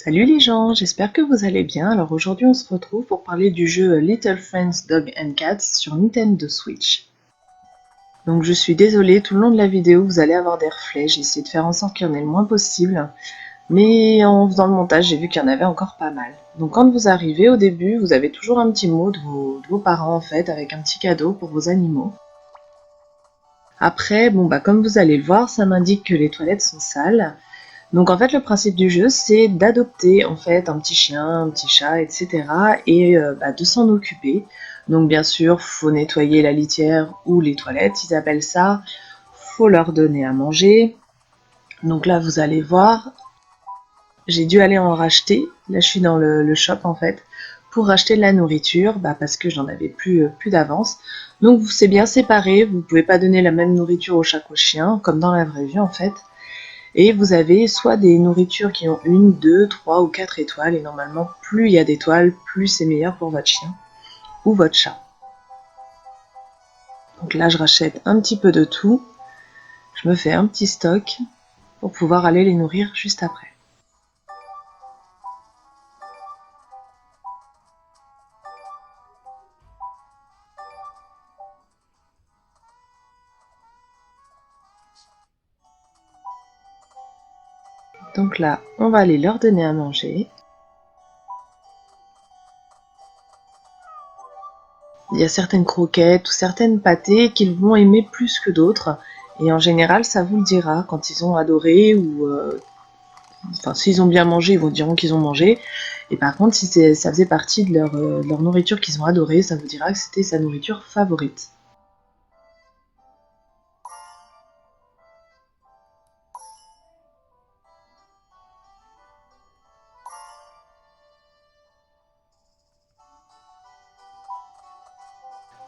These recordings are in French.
Salut les gens, j'espère que vous allez bien. Alors aujourd'hui on se retrouve pour parler du jeu Little Friends Dog and Cats sur Nintendo Switch. Donc je suis désolée, tout le long de la vidéo vous allez avoir des reflets, j'ai essayé de faire en sorte qu'il y en ait le moins possible. Mais en faisant le montage j'ai vu qu'il y en avait encore pas mal. Donc quand vous arrivez au début, vous avez toujours un petit mot de vos parents en fait, avec un petit cadeau pour vos animaux. Après, comme vous allez le voir, ça m'indique que les toilettes sont sales. Donc en fait le principe du jeu c'est d'adopter en fait un petit chien, un petit chat, etc. et de s'en occuper. Donc bien sûr faut nettoyer la litière ou les toilettes, ils appellent ça, faut leur donner à manger. Donc là vous allez voir, j'ai dû aller en racheter, là je suis dans le shop en fait, pour racheter de la nourriture, parce que j'en avais plus d'avance. Donc c'est bien séparé, vous pouvez pas donner la même nourriture au chat qu'au chien, comme dans la vraie vie en fait. Et vous avez soit des nourritures qui ont 1, 2, 3 ou 4 étoiles, et normalement, plus il y a d'étoiles, plus c'est meilleur pour votre chien ou votre chat. Donc là, je rachète un petit peu de tout, je me fais un petit stock pour pouvoir aller les nourrir juste après. Donc là, on va aller leur donner à manger. Il y a certaines croquettes ou certaines pâtées qu'ils vont aimer plus que d'autres. Et en général, ça vous le dira quand ils ont adoré ou s'ils ont bien mangé, ils vous diront qu'ils ont mangé. Et par contre, si ça faisait partie de leur nourriture qu'ils ont adoré, ça vous dira que c'était sa nourriture favorite.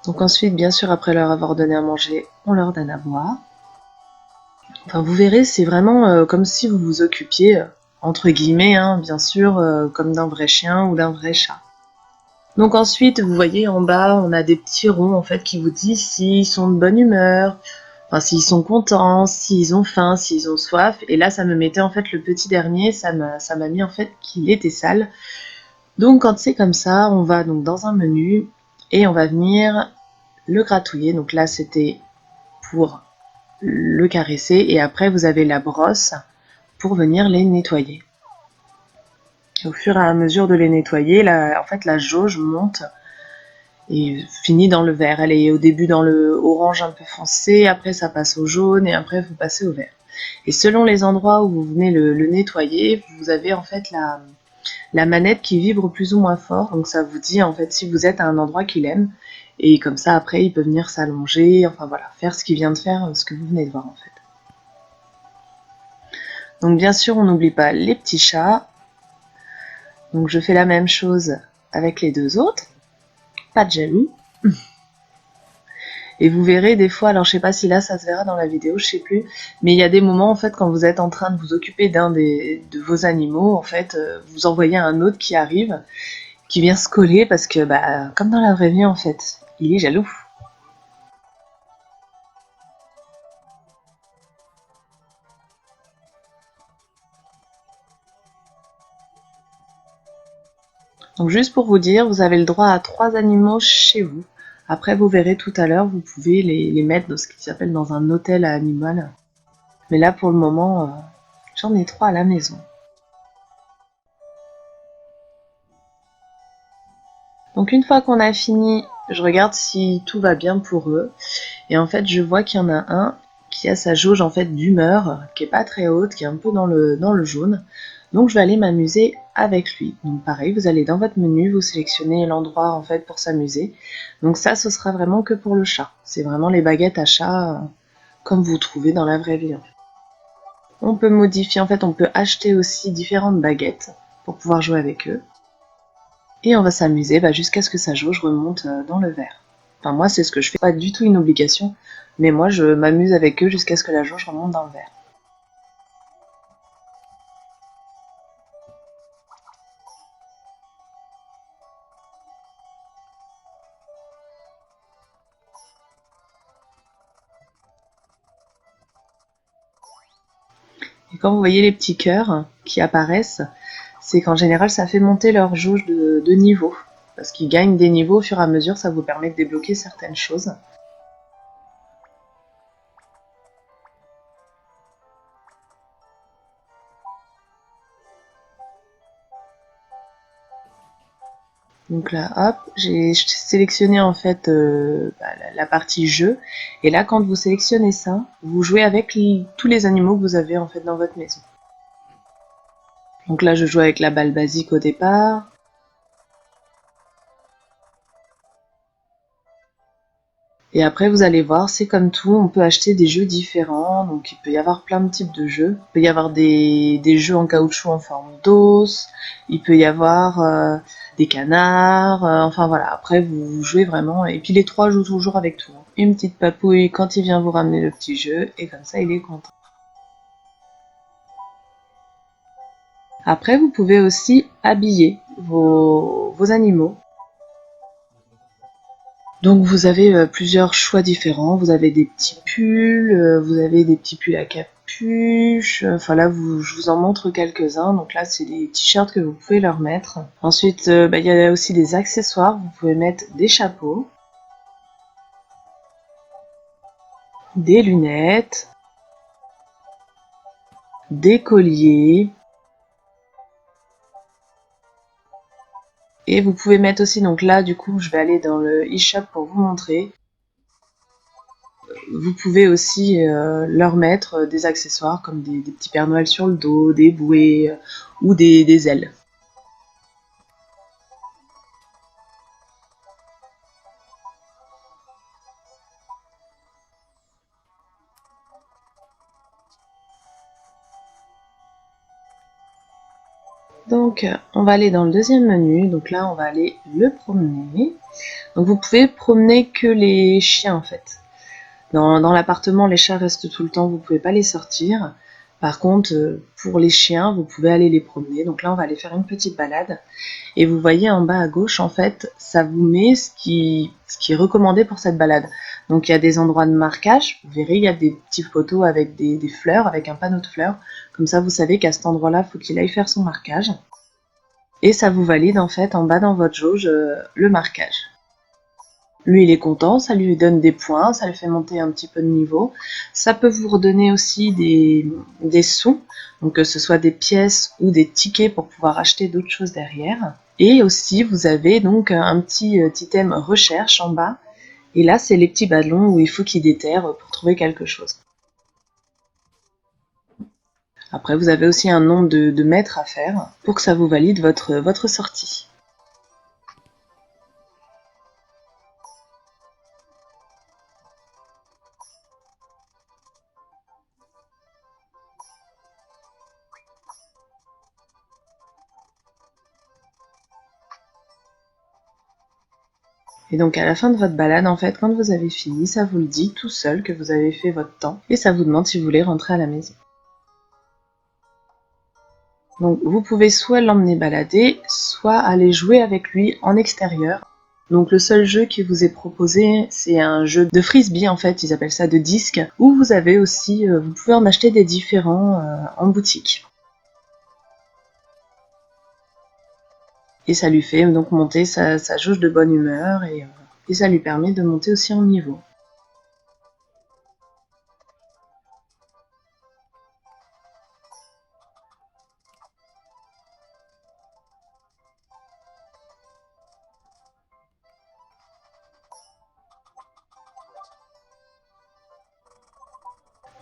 Donc ensuite, bien sûr, après leur avoir donné à manger, on leur donne à boire. Enfin, vous verrez, c'est vraiment comme si vous vous occupiez, entre guillemets, hein, bien sûr, comme d'un vrai chien ou d'un vrai chat. Donc ensuite, vous voyez en bas, on a des petits ronds en fait qui vous disent s'ils sont de bonne humeur, enfin s'ils sont contents, s'ils ont faim, s'ils ont soif. Et là, ça me mettait en fait le petit dernier, ça m'a mis en fait qu'il était sale. Donc quand c'est comme ça, on va donc dans un menu et on va venir le gratouiller. Donc là, c'était pour le caresser et après vous avez la brosse pour venir les nettoyer. Au fur et à mesure de les nettoyer, en fait la jauge monte et finit dans le vert. Elle est au début dans le orange un peu foncé, après ça passe au jaune et après vous passez au vert. Et selon les endroits où vous venez le nettoyer, vous avez en fait la manette qui vibre plus ou moins fort, donc ça vous dit en fait si vous êtes à un endroit qu'il aime, et comme ça après il peut venir s'allonger, enfin voilà, faire ce qu'il vient de faire, ce que vous venez de voir en fait. Donc bien sûr on n'oublie pas les petits chats, donc je fais la même chose avec les deux autres, pas de jaloux. Et vous verrez des fois, alors je sais pas si là ça se verra dans la vidéo, je sais plus, mais il y a des moments en fait quand vous êtes en train de vous occuper de vos animaux, en fait, vous en voyez un autre qui arrive, qui vient se coller parce que comme dans la vraie vie en fait, il est jaloux. Donc juste pour vous dire, vous avez le droit à 3 animaux chez vous. Après vous verrez tout à l'heure, vous pouvez les mettre dans ce qui s'appelle dans un hôtel à animal. Mais là pour le moment, j'en ai 3 à la maison. Donc une fois qu'on a fini, je regarde si tout va bien pour eux. Et en fait, je vois qu'il y en a un qui a sa jauge en fait d'humeur, qui est pas très haute, qui est un peu dans le jaune. Donc je vais aller m'amuser avec lui. Donc pareil, vous allez dans votre menu, vous sélectionnez l'endroit en fait pour s'amuser. Donc ça, ce sera vraiment que pour le chat. C'est vraiment les baguettes à chat comme vous trouvez dans la vraie vie. En fait. On peut modifier, en fait, on peut acheter aussi différentes baguettes pour pouvoir jouer avec eux. Et on va s'amuser jusqu'à ce que sa jauge remonte dans le verre. Enfin moi c'est ce que je fais, pas du tout une obligation, mais moi je m'amuse avec eux jusqu'à ce que la jauge remonte dans le verre. Et quand vous voyez les petits cœurs qui apparaissent, c'est qu'en général ça fait monter leur jauge de niveau. Parce qu'ils gagnent des niveaux au fur et à mesure, ça vous permet de débloquer certaines choses. Donc là, hop, j'ai sélectionné en fait la partie jeu. Et là, quand vous sélectionnez ça, vous jouez avec tous les animaux que vous avez en fait dans votre maison. Donc là, je joue avec la balle basique au départ. Et après, vous allez voir, c'est comme tout, on peut acheter des jeux différents. Donc il peut y avoir plein de types de jeux. Il peut y avoir des jeux en caoutchouc en forme d'os. Il peut y avoir des canards. Enfin voilà, après vous jouez vraiment. Et puis les trois jouent toujours avec tout. Une petite papouille quand il vient vous ramener le petit jeu. Et comme ça, il est content. Après, vous pouvez aussi habiller vos animaux. Donc vous avez plusieurs choix différents, vous avez des petits pulls, vous avez des petits pulls à capuche, enfin là je vous en montre quelques-uns, donc là c'est des t-shirts que vous pouvez leur mettre. Ensuite il y a aussi des accessoires, vous pouvez mettre des chapeaux, des lunettes, des colliers, et vous pouvez mettre aussi, donc là du coup je vais aller dans le e-shop pour vous montrer. Vous pouvez aussi leur mettre des accessoires comme des petits Pères Noël sur le dos, des bouées ou des ailes. Donc on va aller dans le deuxième menu, donc là on va aller le promener. Donc vous pouvez promener que les chiens en fait. Dans l'appartement, les chats restent tout le temps, vous ne pouvez pas les sortir. Par contre, pour les chiens, vous pouvez aller les promener. Donc là, on va aller faire une petite balade. Et vous voyez en bas à gauche, en fait, ça vous met ce qui est recommandé pour cette balade. Donc il y a des endroits de marquage. Vous verrez, il y a des petites photos avec des fleurs, avec un panneau de fleurs. Comme ça, vous savez qu'à cet endroit-là, il faut qu'il aille faire son marquage. Et ça vous valide en fait en bas dans votre jauge le marquage. Lui, il est content, ça lui donne des points, ça lui fait monter un petit peu de niveau. Ça peut vous redonner aussi des sous, donc que ce soit des pièces ou des tickets pour pouvoir acheter d'autres choses derrière. Et aussi, vous avez donc un petit item recherche en bas. Et là, c'est les petits ballons où il faut qu'ils déterrent pour trouver quelque chose. Après, vous avez aussi un nombre de mètres à faire pour que ça vous valide votre sortie. Et donc à la fin de votre balade, en fait, quand vous avez fini, ça vous le dit tout seul que vous avez fait votre temps et ça vous demande si vous voulez rentrer à la maison. Donc vous pouvez soit l'emmener balader, soit aller jouer avec lui en extérieur. Donc le seul jeu qui vous est proposé, c'est un jeu de frisbee en fait, ils appellent ça de disque, où vous avez aussi, vous pouvez en acheter des différents en boutique. Et ça lui fait donc monter sa jauge de bonne humeur et ça lui permet de monter aussi en niveau.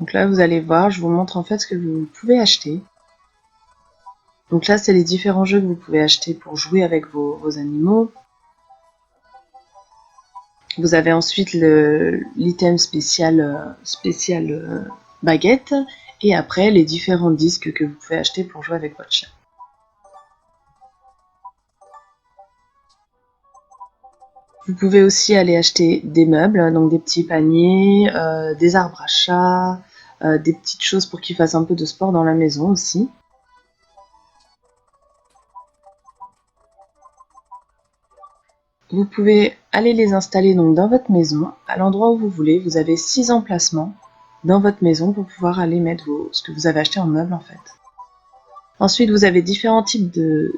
Donc là, vous allez voir, je vous montre en fait ce que vous pouvez acheter. Donc là, c'est les différents jeux que vous pouvez acheter pour jouer avec vos animaux. Vous avez ensuite l'item spécial baguette et après les différents disques que vous pouvez acheter pour jouer avec votre chien. Vous pouvez aussi aller acheter des meubles, donc des petits paniers, des arbres à chat, des petites choses pour qu'ils fassent un peu de sport dans la maison aussi. Vous pouvez aller les installer donc dans votre maison, à l'endroit où vous voulez. Vous avez 6 emplacements dans votre maison pour pouvoir aller mettre ce que vous avez acheté en meuble en fait. Ensuite, vous avez différents types de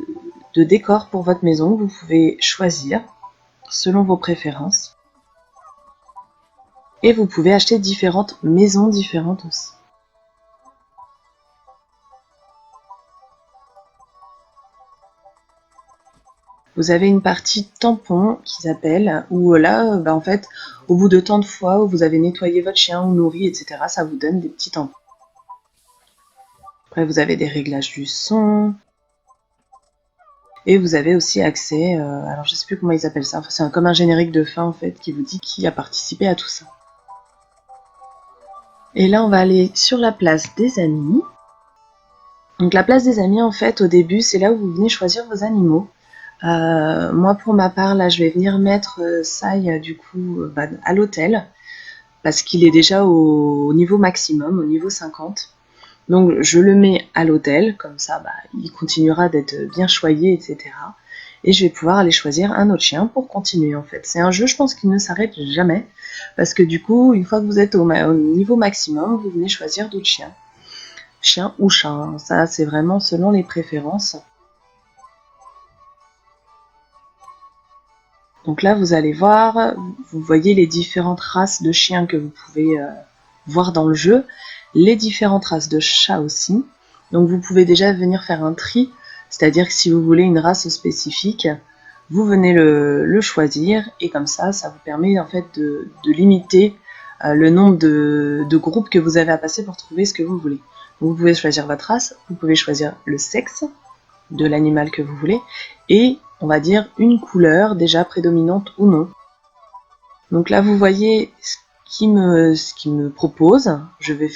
décors pour votre maison. Vous pouvez choisir selon vos préférences. Et vous pouvez acheter différentes maisons différentes aussi. Vous avez une partie tampon qui s'appelle, où là, en fait, au bout de tant de fois où vous avez nettoyé votre chien ou nourri, etc., ça vous donne des petits tampons. Après, vous avez des réglages du son. Et vous avez aussi accès, alors je sais plus comment ils appellent ça, enfin, c'est comme un générique de fin en fait, qui vous dit qui a participé à tout ça. Et là, on va aller sur la place des amis. Donc la place des amis, en fait, au début, c'est là où vous venez choisir vos animaux. Moi, pour ma part, là, je vais venir mettre Sai, du coup, à l'hôtel, parce qu'il est déjà au niveau maximum, au niveau 50. Donc, je le mets à l'hôtel, comme ça, il continuera d'être bien choyé, etc. Et je vais pouvoir aller choisir un autre chien pour continuer, en fait. C'est un jeu, je pense, qui ne s'arrête jamais, parce que du coup, une fois que vous êtes au niveau maximum, vous venez choisir d'autres chiens. Chien ou chat, hein. Ça, c'est vraiment selon les préférences. Donc là, vous allez voir, vous voyez les différentes races de chiens que vous pouvez voir dans le jeu, les différentes races de chats aussi. Donc vous pouvez déjà venir faire un tri, c'est-à-dire que si vous voulez une race spécifique, vous venez le choisir et comme ça vous permet en fait de limiter le nombre de groupes que vous avez à passer pour trouver ce que vous voulez. Donc vous pouvez choisir votre race, vous pouvez choisir le sexe de l'animal que vous voulez et on va dire une couleur déjà prédominante ou non. Donc là vous voyez ce qui me propose. Je vais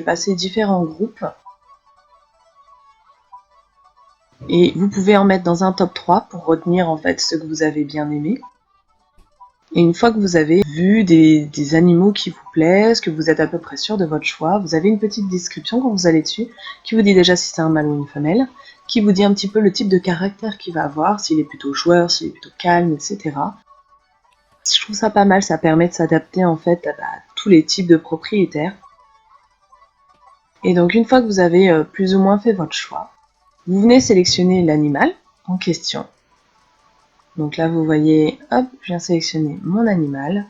passer différents groupes. Et vous pouvez en mettre dans un top 3 pour retenir en fait ce que vous avez bien aimé. Et une fois que vous avez vu des animaux qui vous plaisent, que vous êtes à peu près sûr de votre choix, vous avez une petite description quand vous allez dessus, qui vous dit déjà si c'est un mâle ou une femelle, qui vous dit un petit peu le type de caractère qu'il va avoir, s'il est plutôt joueur, s'il est plutôt calme, etc. Je trouve ça pas mal, ça permet de s'adapter en fait à tous les types de propriétaires. Et donc une fois que vous avez plus ou moins fait votre choix, vous venez sélectionner l'animal en question. Donc là vous voyez, hop, je viens sélectionner mon animal.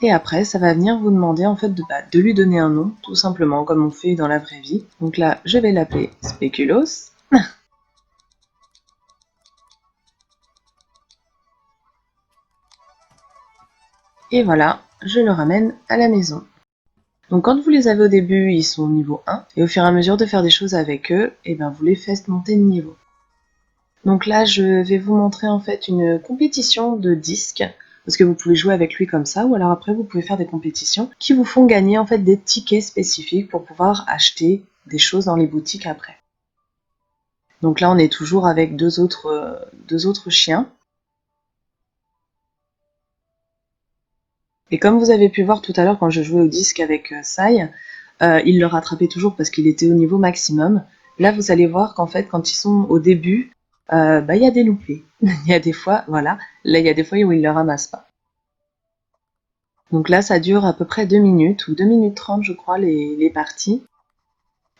Et après, ça va venir vous demander en fait de lui donner un nom, tout simplement, comme on fait dans la vraie vie. Donc là, je vais l'appeler Speculos. Et voilà, je le ramène à la maison. Donc quand vous les avez au début, ils sont au niveau 1. Et au fur et à mesure de faire des choses avec eux, et vous les faites monter de niveau. Donc là, je vais vous montrer en fait une compétition de disques. Parce que vous pouvez jouer avec lui comme ça, ou alors après vous pouvez faire des compétitions qui vous font gagner en fait des tickets spécifiques pour pouvoir acheter des choses dans les boutiques après. Donc là on est toujours avec deux autres chiens. Et comme vous avez pu voir tout à l'heure quand je jouais au disque avec Sai, il le rattrapait toujours parce qu'il était au niveau maximum. Là vous allez voir qu'en fait quand ils sont au début, il y a des loupés. Il y a des fois, voilà, là il y a des fois où il ne le ramasse pas. Donc là, ça dure à peu près 2 minutes, ou 2 minutes 30, je crois, les parties.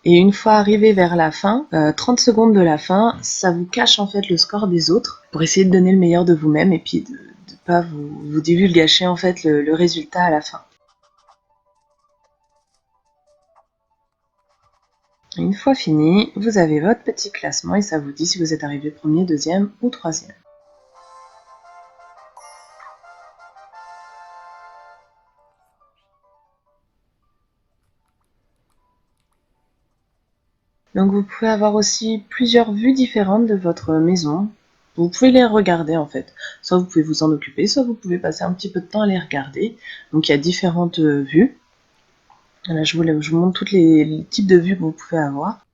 Et une fois arrivé vers la fin, 30 secondes de la fin, ça vous cache en fait le score des autres, pour essayer de donner le meilleur de vous-même, et puis de ne pas vous divulgacher en fait le résultat à la fin. Une fois fini, vous avez votre petit classement, et ça vous dit si vous êtes arrivé premier, deuxième ou troisième. Donc vous pouvez avoir aussi plusieurs vues différentes de votre maison. Vous pouvez les regarder en fait. Soit vous pouvez vous en occuper, soit vous pouvez passer un petit peu de temps à les regarder. Donc il y a différentes vues. Là, je vous montre tous les types de vues que vous pouvez avoir.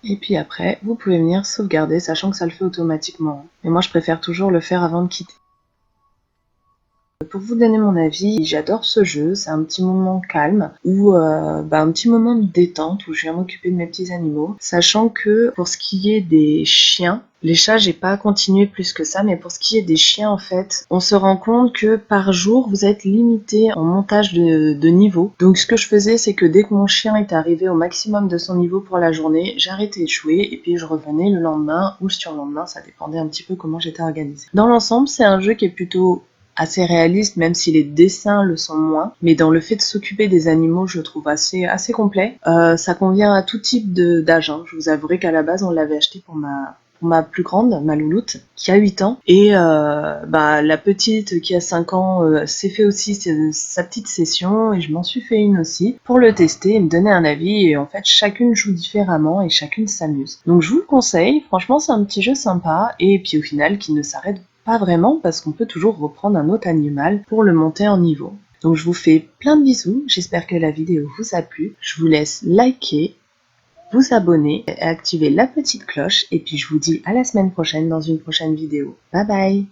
Et puis après, vous pouvez venir sauvegarder, sachant que ça le fait automatiquement. Mais moi, je préfère toujours le faire avant de quitter. Pour vous donner mon avis, j'adore ce jeu, c'est un petit moment calme ou un petit moment de détente où je viens m'occuper de mes petits animaux, sachant que pour ce qui est des chiens, les chats, j'ai pas continué plus que ça, mais pour ce qui est des chiens, en fait, on se rend compte que par jour, vous êtes limité en montage de niveau. Donc ce que je faisais, c'est que dès que mon chien était arrivé au maximum de son niveau pour la journée, j'arrêtais de jouer et puis je revenais le lendemain ou le surlendemain, ça dépendait un petit peu comment j'étais organisée. Dans l'ensemble, c'est un jeu qui est plutôt assez réaliste, même si les dessins le sont moins, mais dans le fait de s'occuper des animaux, je le trouve assez complet. Ça convient à tout type d'âge, hein. Je vous avouerai qu'à la base, on l'avait acheté pour ma plus grande, ma louloute, qui a 8 ans, et la petite qui a 5 ans s'est fait aussi sa petite session, et je m'en suis fait une aussi, pour le tester et me donner un avis, et en fait chacune joue différemment, et chacune s'amuse. Donc je vous le conseille, franchement c'est un petit jeu sympa, et puis au final qui ne s'arrête pas vraiment, parce qu'on peut toujours reprendre un autre animal pour le monter en niveau. Donc je vous fais plein de bisous, j'espère que la vidéo vous a plu, je vous laisse liker, vous abonner et activer la petite cloche, et puis je vous dis à la semaine prochaine dans une prochaine vidéo. Bye bye!